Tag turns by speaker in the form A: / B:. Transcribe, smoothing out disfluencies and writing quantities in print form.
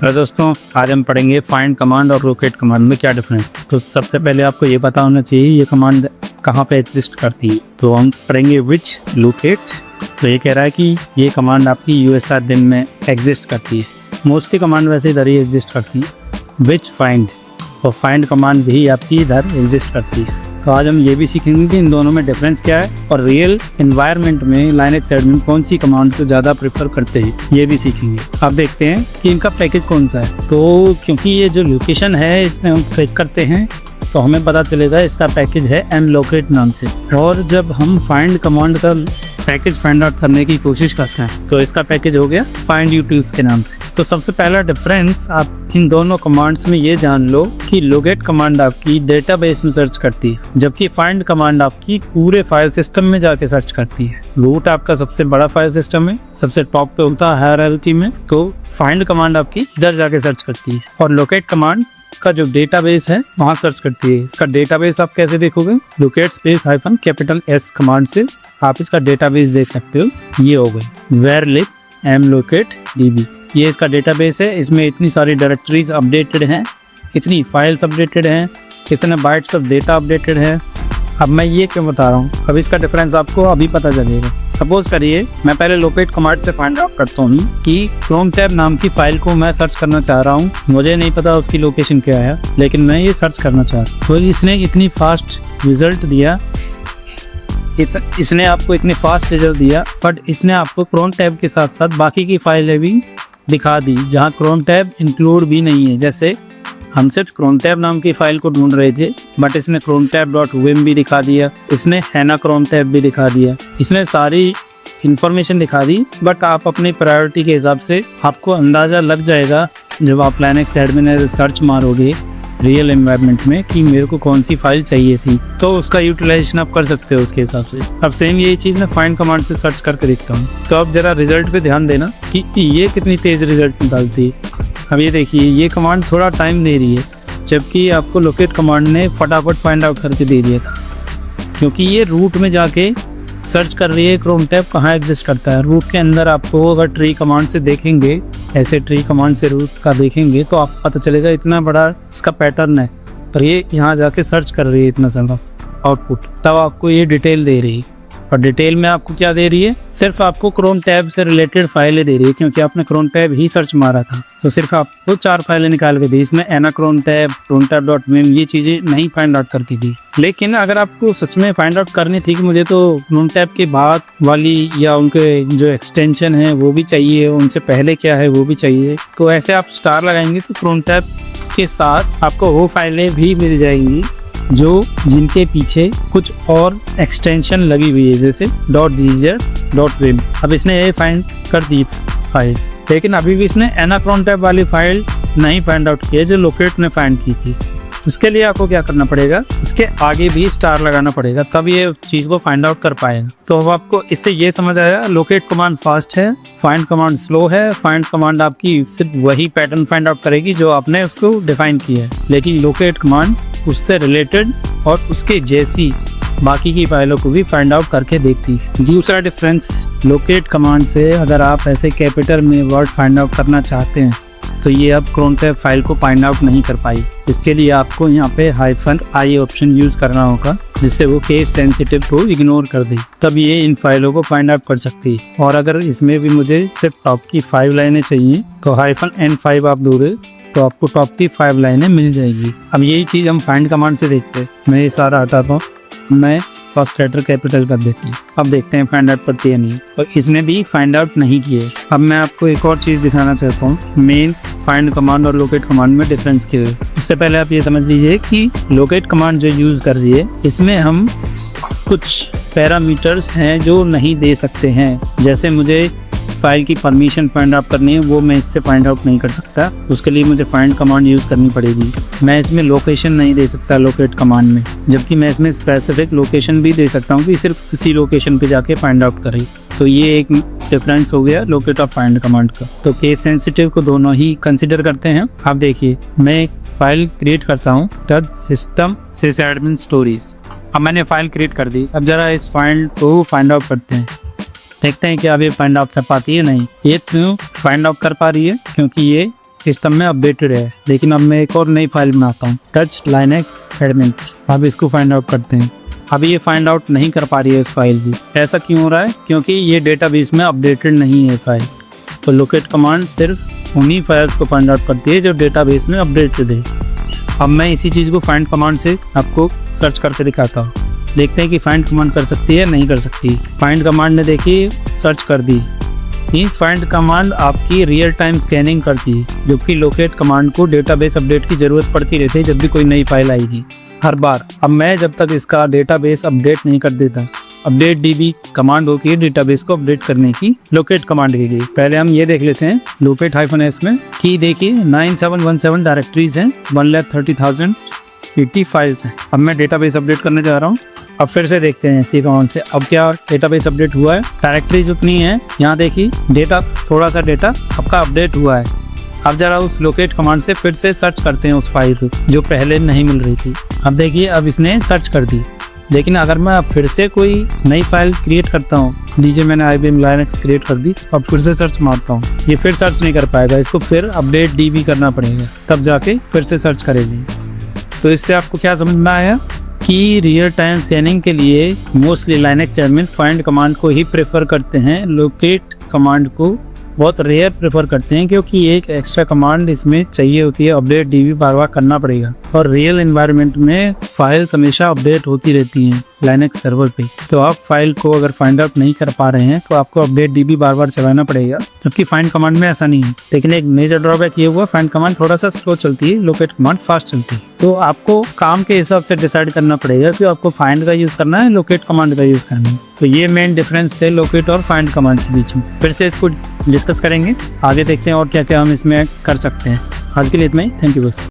A: तो दोस्तों आज हम पढ़ेंगे फाइंड कमांड और लोकेट कमांड में क्या डिफरेंस। तो सबसे पहले आपको ये पता होना चाहिए ये कमांड कहाँ पे एग्जिस्ट करती है। तो हम पढ़ेंगे विच लोकेट। तो ये कह रहा है कि ये कमांड आपकी यूएसआर दिन में एग्जिस्ट करती है। मोस्टली कमांड वैसे इधर ही एग्जिस्ट करती है। विच फाइंड और फाइंड कमांड भी आपकी इधर एग्जिस्ट करती है। तो आज हम ये भी सीखेंगे कि इन दोनों में डिफरेंस क्या है और रियल एनवायरनमेंट में लाइनक्स एडमिन कौन सी कमांड को ज़्यादा प्रेफर करते हैं, ये भी सीखेंगे। अब देखते हैं कि इनका पैकेज कौन सा है। तो क्योंकि ये जो लोकेशन है इसमें हम क्लिक करते हैं तो हमें पता चलेगा इसका पैकेज है mlocate नाम से। और जब हम फाइंड कमांड का पैकेज फाइंड आउट करने की कोशिश करते हैं तो इसका पैकेज हो गया फाइंड यूटिल्स के नाम से। तो सबसे पहला डिफरेंस आप इन दोनों कमांड्स में ये जान लो कि लोकेट कमांड आपकी डेटाबेस में सर्च करती है, जबकि फाइंड कमांड आपकी पूरे फाइल सिस्टम में जाके सर्च करती है। रूट आपका सबसे बड़ा फाइल सिस्टम है, सबसे टॉप पे होता है हायरार्की में, तो फाइंड कमांड आपकी इधर जाके सर्च करती है। और लोकेट कमांड का जो डेटाबेस है वहाँ सर्च करती है। इसका डेटाबेस आप कैसे देखोगे? Locate space hyphen capital S command से आप इसका डेटाबेस देख सकते हो। ये हो गई where-lib mlocate db, ये इसका डेटाबेस है। इसमें इतनी सारी डायरेक्टरीज अपडेटेड हैं, कितनी फाइल्स अपडेटेड हैं, कितने बाइट्स ऑफ डेटा अपडेटेड है। अब मैं ये क्यों बता रहा हूँ, अब इसका डिफरेंस आपको अभी पता चलेगा। सपोज करिए मैं पहले लोकेट कमांड से फाइंड आउट करता हूँ कि क्रोम टैब नाम की फाइल को मैं सर्च करना चाह रहा हूँ। मुझे नहीं पता उसकी लोकेशन क्या है, लेकिन मैं ये सर्च करना चाह रहा हूँ। तो इसने इतनी फास्ट रिजल्ट दिया, इसने आपको इतनी फास्ट रिजल्ट दिया, बट इसने आपको क्रोम टैब के साथ साथ बाकी की फाइलें भी दिखा दी जहाँ क्रोम टैब इंक्लूड भी नहीं है। जैसे हम सिर्फ क्रोम टैब नाम की फाइल को ढूंढ रहे थे, बट इसने क्रोम टैब .vim भी दिखा दिया, इसने हैना क्रोम टैब भी दिखा दिया, इसने सारी इंफॉर्मेशन दिखा दी। बट आप अपनी प्रायोरिटी के हिसाब से आपको अंदाज़ा लग जाएगा जब आप लाइनक्स एडमिन में सर्च मारोगे रियल एनवायरनमेंट में कि मेरे को कौन सी फाइल चाहिए थी, तो उसका यूटिलाइजेशन आप कर सकते हो उसके हिसाब से। अब सेम यही चीज़ मैं फाइंड कमांड से सर्च करके देखता हूँ। तो अब जरा रिजल्ट पे ध्यान देना कि ये कितनी तेज़ रिजल्ट निकालती है। अब ये देखिए ये कमांड थोड़ा टाइम दे रही है, जबकि आपको लोकेट कमांड ने फटाफट फाइंड आउट करके दे दिया था, क्योंकि ये रूट में जाके सर्च कर रही है क्रोम टैब कहाँ एग्जिस्ट करता है। रूट के अंदर आपको अगर ट्री कमांड से देखेंगे, ऐसे ट्री कमांड से रूट का देखेंगे तो आपको पता चलेगा इतना बड़ा इसका पैटर्न है, पर ये यहाँ जाके सर्च कर रही है इतना सारा आउटपुट, तब आपको ये डिटेल दे रही है। और डिटेल में आपको क्या दे रही है? सिर्फ आपको क्रोम टैब से रिलेटेड फाइलें दे रही है, क्योंकि आपने क्रोम टैब ही सर्च मारा था। तो सिर्फ आपको 4 फाइलें निकाल के दी, इसमें एना क्रोम टैब .vim ये चीज़ें नहीं फाइंड आउट करके दी। लेकिन अगर आपको सच में फाइंड आउट करनी थी कि मुझे तो क्रोम टैब के बाद वाली या उनके जो एक्सटेंशन है वो भी चाहिए, उनसे पहले क्या है वो भी चाहिए, तो ऐसे आप स्टार लगाएंगे तो क्रोम टैब के साथ आपको वो फाइलें भी मिल जाएंगी जो जिनके पीछे कुछ और एक्सटेंशन लगी हुई है, जैसे .gz.vim। अब इसने ये फाइंड कर दी फाइल्स, लेकिन अभी भी इसने एना क्रोम टैब वाली फाइल नहीं फाइंड आउट की है जो लोकेट ने फाइंड की थी। उसके लिए आपको क्या करना पड़ेगा, इसके आगे भी स्टार लगाना पड़ेगा, तब ये चीज़ को फाइंड आउट कर पाएगा। तो अब आपको इससे ये समझ आएगा लोकेट कमांड फास्ट है, फाइंड कमांड स्लो है। फाइंड कमांड आपकी सिर्फ वही पैटर्न फाइंड आउट करेगी जो आपने उसको डिफाइन किया है, लेकिन लोकेट कमांड उससे रिलेटेड और उसके जैसी बाकी की फाइलों को भी फाइंड आउट करके देखती है। दूसरा डिफरेंस लोकेट कमांड से, अगर आप ऐसे कैपिटल में वर्ड फाइंड आउट करना चाहते हैं तो ये अब क्रोम टैब फाइल को फाइंड आउट नहीं कर पाई। इसके लिए आपको यहाँ पे -i ऑप्शन यूज करना होगा, जिससे वो केस सेंसिटिव को इग्नोर कर दे, तब ये इन फाइलों को फाइंड आउट कर सकती है। और अगर इसमें भी मुझे सिर्फ टॉप की 5 लाइनें चाहिए तो -n5 आप दोगे तो आपको टॉप की 5 लाइनें मिल जाएगी। अब यही चीज़ हम फाइंड कमांड से देखते हैं। मैं ये सारा हटाता हूँ, मैं फर्स्ट लेटर कैपिटल कर देती हूँ। अब देखते हैं फाइंड आउट करती है नहीं, और इसने भी फाइंड आउट नहीं किए। अब मैं आपको एक और चीज़ दिखाना चाहता हूँ, मेन फाइंड कमांड और लोकेट कमांड में डिफरेंस क्या है। इससे पहले आप ये समझ लीजिए कि लोकेट कमांड जो यूज़ कर रही है इसमें हम कुछ पैरामीटर्स हैं जो नहीं दे सकते हैं। जैसे मुझे फाइल की परमिशन फाइंड आउट करनी है, वो मैं इससे फाइंड आउट नहीं कर सकता, उसके लिए मुझे फाइंड कमांड यूज़ करनी पड़ेगी। मैं इसमें लोकेशन नहीं दे सकता लोकेट कमांड में, जबकि मैं इसमें स्पेसिफिक लोकेशन भी दे सकता हूँ कि सिर्फ किसी लोकेशन पे जाके फाइंड आउट करे। तो ये एक डिफरेंस हो गया लोकेट और फाइंड कमांड का। तो केस सेंसिटिव को दोनों ही कंसिडर करते हैं। आप देखिए मैं एक फाइल क्रिएट करता हूँ system sysadmin stories। अब मैंने फाइल क्रिएट कर दी। अब जरा इस फाइल को फाइंड आउट करते हैं, देखते हैं कि अब ये फाइंड आउट कर पाती है नहीं। ये क्यों फाइंड आउट कर पा रही है? क्योंकि ये सिस्टम में अपडेटेड है। लेकिन अब मैं एक और नई फाइल बनाता हूँ, टच लाइनक्स एडमिन। अब इसको फाइंड आउट करते हैं। अभी ये फाइंड आउट नहीं कर पा रही है इस फाइल भी। ऐसा क्यों हो रहा है? क्योंकि ये डेटाबेस में अपडेटेड नहीं है फाइल। तो लोकेट कमांड सिर्फ उन्हीं फाइल्स को फाइंड आउट करती है जो डेटाबेस में अपडेटेड है। अब मैं इसी चीज़ को फाइंड कमांड से आपको सर्च करके दिखाता हूँ। देखते हैं कि फाइंड कमांड कर सकती है नहीं कर सकती। फाइंड कमांड ने देखिए सर्च कर दी। मीन्स फाइंड कमांड आपकी रियल टाइम स्कैनिंग करती है, जबकि लोकेट कमांड को डेटाबेस अपडेट की ज़रूरत पड़ती रहती है जब भी कोई नई फाइल आएगी, हर बार। अब मैं जब तक इसका डेटाबेस अपडेट नहीं कर देता, अपडेट DB कमांड होती है डेटाबेस को अपडेट करने की लोकेट कमांड के लिए। पहले हम ये देख लेते हैं लोकेट -s में कि देखिए 9717 डायरेक्टरीज हैं, 1,30,080 फाइल्स हैं। अब मैं डेटाबेस अपडेट करने जा रहा हूँ। अब फिर से देखते हैं इसी कमांड से। अब क्या डेटाबेस अपडेट हुआ है? डायरेक्टरीज उतनी है, यहाँ देखिए डेटा, थोड़ा सा डेटा आपका अपडेट हुआ है। अब जरा उस लोकेट कमांड से फिर से सर्च करते हैं उस फाइल को जो पहले नहीं मिल रही थी। अब देखिए अब इसने सर्च कर दी। लेकिन अगर मैं अब फिर से कोई नई फाइल क्रिएट करता हूँ, नीचे मैंने IBM Linux क्रिएट कर दी, अब फिर से सर्च मारता हूँ, ये फिर सर्च नहीं कर पाएगा। इसको फिर अपडेट DB करना पड़ेगा, तब जाके फिर से सर्च करेगी। तो इससे आपको क्या समझ में आया कि रियल टाइम स्कैनिंग के लिए mostly Linux admin find command को ही प्रेफर करते हैं, लोकेट कमांड को बहुत रेयर प्रेफर करते हैं, क्योंकि एक एक्स्ट्रा कमांड इसमें चाहिए होती है। अपडेट DB बार बार करना पड़ेगा और रियल एनवायरनमेंट में फाइल्स हमेशा अपडेट होती रहती हैं लाइनक्स सर्वर पे। तो आप फाइल को अगर फाइंड आउट नहीं कर पा रहे हैं तो आपको अपडेट DB बार बार चलाना पड़ेगा, जबकि फाइंड कमांड में ऐसा नहीं है। लेकिन एक मेजर ड्रॉबैक ये हुआ, फाइंड कमांड थोड़ा सा स्लो चलती है, लोकेट कमांड फास्ट चलती है। तो आपको काम के हिसाब से डिसाइड करना पड़ेगा कि आपको फाइंड का यूज़ करना है, लोकेट कमांड का यूज़ करना है। तो ये मेन डिफरेंस थे लोकेट और फाइंड कमांड के बीच में। फिर से इसको डिस्कस करेंगे, आगे देखते हैं और क्या क्या हम इसमें कर सकते हैं। आज के लिए इतना ही, थैंक यू दोस्तों।